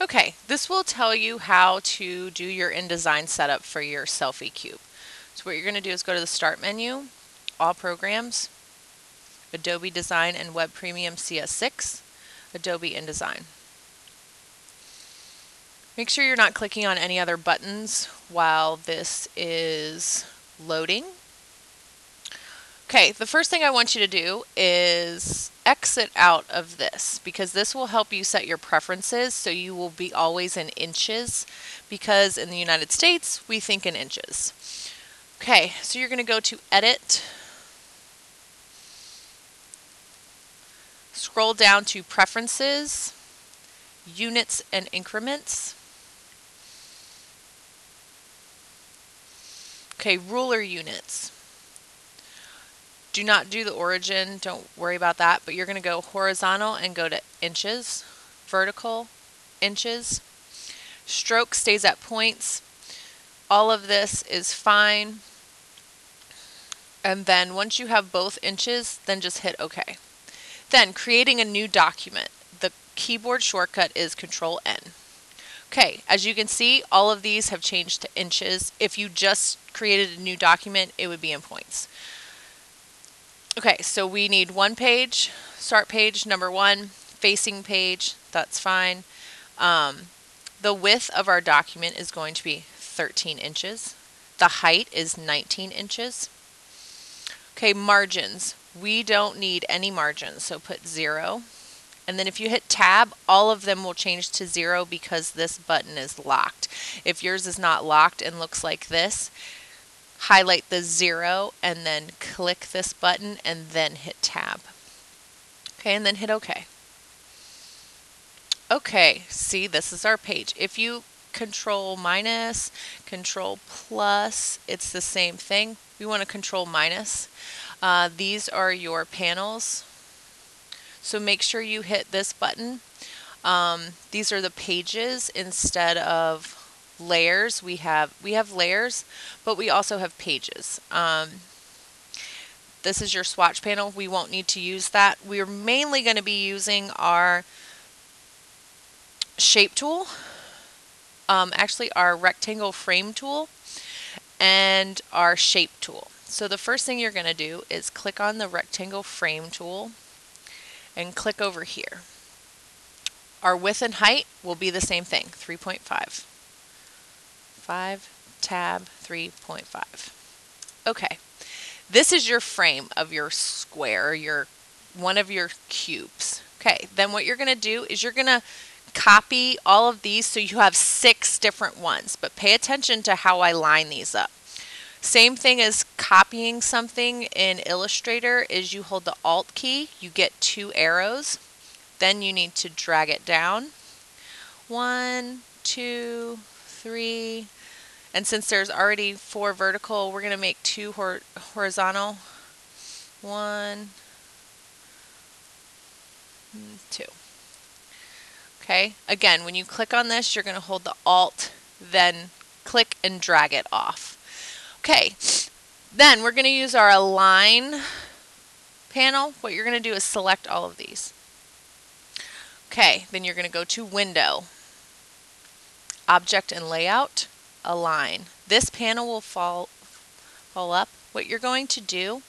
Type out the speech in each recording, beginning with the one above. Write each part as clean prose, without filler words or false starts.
Okay, this will tell you how to do your InDesign setup for your selfie cube. So what you're going to do is go to the Start menu, All Programs, Adobe Design and Web Premium CS6, Adobe InDesign. Make sure you're not clicking on any other buttons while this is loading. Okay, the first thing I want you to do is exit out of this because this will help you set your preferences so you will be always in inches because in the United States we think in inches. Okay, so you're going to go to Edit, scroll down to Preferences, Units and Increments. Okay, ruler units. Do not do the origin, don't worry about that, but you're going to go horizontal and go to inches, vertical, inches. Stroke stays at points. All of this is fine. And then once you have both inches, then just hit OK. Then creating a new document. The keyboard shortcut is Control N. Okay, as you can see, all of these have changed to inches. If you just created a new document, it would be in points. Okay, so we need one page, start page number 1, facing page, that's fine. The width of our document is going to be 13 inches. The height is 19 inches. Okay, margins. We don't need any margins, so put 0. And then if you hit tab, all of them will change to 0 because this button is locked. If yours is not locked and looks like this, highlight the 0 and then click this button and then hit tab. Okay, and then hit OK. Okay, see, this is our page. If you control minus, control plus, it's the same thing. We want to control minus. These are your panels. So make sure you hit this button. These are the pages instead of layers. We have layers, but we also have pages. This is your swatch panel. We won't need to use that. We're mainly going to be using our shape tool, actually our rectangle frame tool, and our shape tool. So the first thing you're going to do is click on the rectangle frame tool and click over here. Our width and height will be the same thing, 3.5. 5, tab, 3.5. Okay, this is your frame of your square, one of your cubes. Okay, then what you're going to do is you're going to copy all of these so you have 6 different ones, but pay attention to how I line these up. Same thing as copying something in Illustrator is you hold the Alt key, you get 2 arrows, then you need to drag it down. 1, 2, 3, and since there's already 4 vertical, we're going to make 2 horizontal. 1, 2. Okay, again, when you click on this, you're going to hold the Alt, then click and drag it off. Okay, then we're going to use our Align panel. What you're going to do is select all of these. Okay, then you're going to go to Window, Object and Layout, Align. This panel will fall up. What you're going to do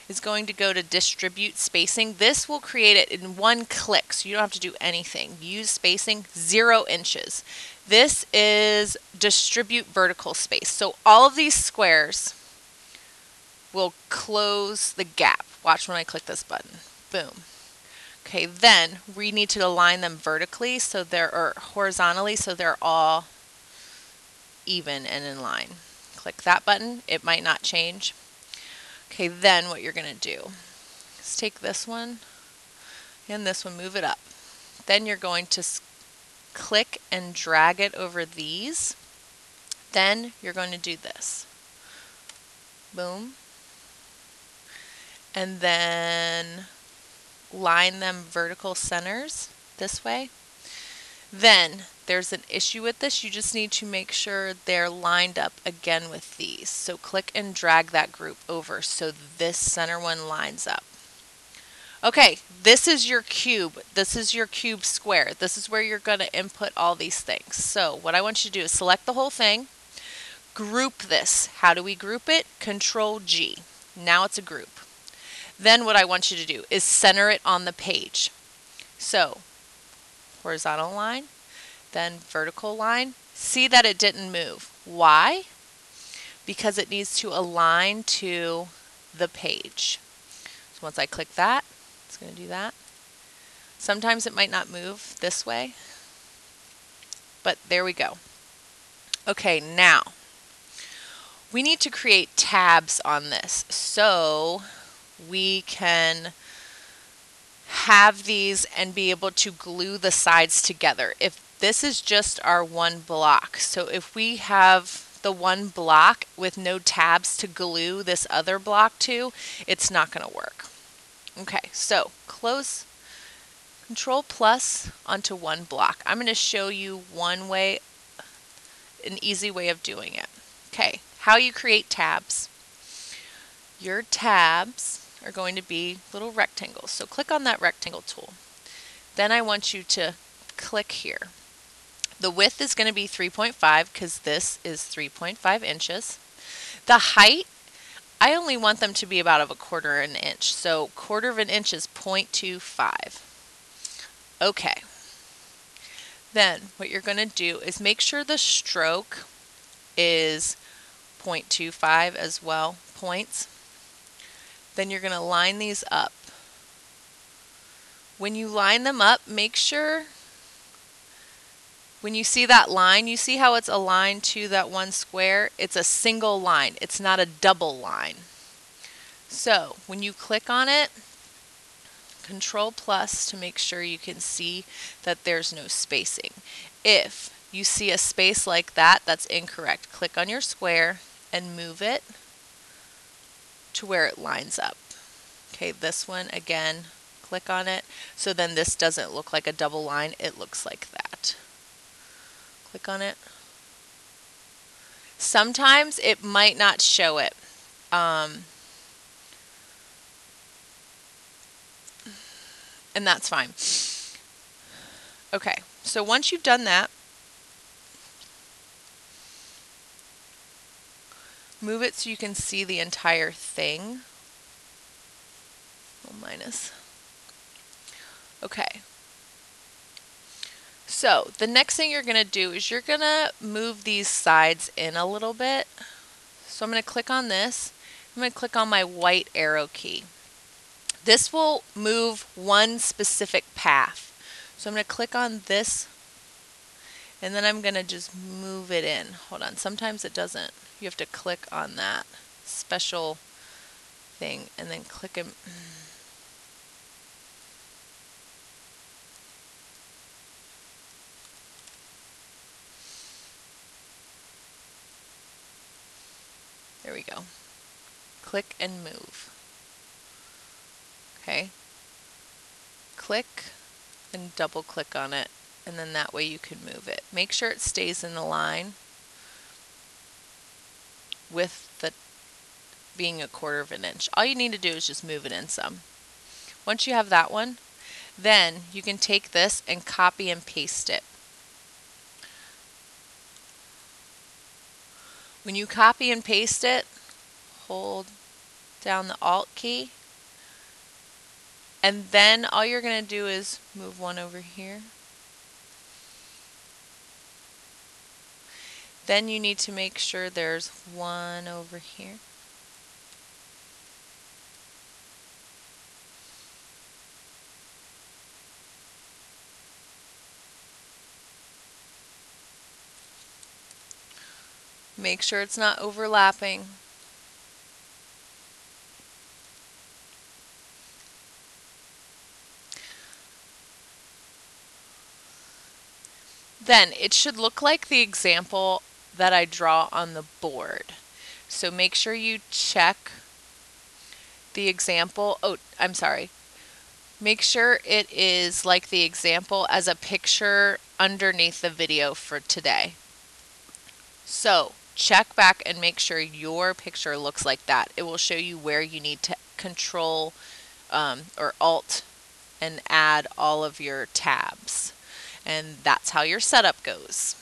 is going to go to Distribute Spacing. This will create it in one click, so you don't have to do anything. Use spacing 0 inches. This is Distribute Vertical Space. So all of these squares will close the gap. Watch when I click this button. Boom. Okay, then we need to align them vertically or horizontally so they're all even and in line. Click that button. It might not change. Okay, then what you're going to do is take this one and this one, move it up. Then you're going to click and drag it over these. Then you're going to do this. Boom. And then line them vertical centers this way. Then there's an issue with this. You just need to make sure they're lined up again with these. So click and drag that group over so this center one lines up. Okay, this is your cube. This is your cube square. This is where you're going to input all these things. So what I want you to do is select the whole thing, group this. How do we group it? Control G. Now it's a group. Then what I want you to do is center it on the page. So horizontal line, then vertical line. See that it didn't move. Why? Because it needs to align to the page. So once I click that, it's going to do that. Sometimes it might not move this way, but there we go. Okay, now we need to create tabs on this so we can have these and be able to glue the sides together. If this is just our one block, so if we have the one block with no tabs to glue this other block to, it's not going to work. Okay, so close Control plus onto one block. I'm going to show you one way, an easy way of doing it. Okay, how you create tabs. Your tabs are going to be little rectangles. So click on that rectangle tool. Then I want you to click here. The width is going to be 3.5 because this is 3.5 inches. The height, I only want them to be about of 1/4 of an inch. So 1/4 of an inch is 0.25. Okay. Then what you're going to do is make sure the stroke is 0.25 as well, points. Then you're going to line these up. When you line them up, make sure when you see that line, you see how it's aligned to that one square? It's a single line. It's not a double line. So when you click on it, Control plus to make sure you can see that there's no spacing. If you see a space like that, that's incorrect. Click on your square and move it to where it lines up. Okay, this one again, click on it. So then this doesn't look like a double line, it looks like that. Click on it. Sometimes it might not show it. And that's fine. Okay, so once you've done that, move it so you can see the entire thing. Oh, minus. Okay. So the next thing you're going to do is you're going to move these sides in a little bit. So I'm going to click on this. I'm going to click on my white arrow key. This will move one specific path. So I'm going to click on this and then I'm going to just move it in. Hold on, sometimes it doesn't. You have to click on that special thing and then click it. There we go. Click and move. Okay. Click and double click on it, and then that way you can move it. Make sure it stays in the line with the being 1/4 of an inch. All you need to do is just move it in some. Once you have that one, then you can take this and copy and paste it. When you copy and paste it, hold down the Alt key, and then all you're going to do is move one over here. Then you need to make sure there's one over here. Make sure it's not overlapping. Then it should look like the example that I draw on the board. So make sure you check the example. Oh, I'm sorry. Make sure it is like the example as a picture underneath the video for today. So check back and make sure your picture looks like that. It will show you where you need to control or Alt and add all of your tabs. And that's how your setup goes.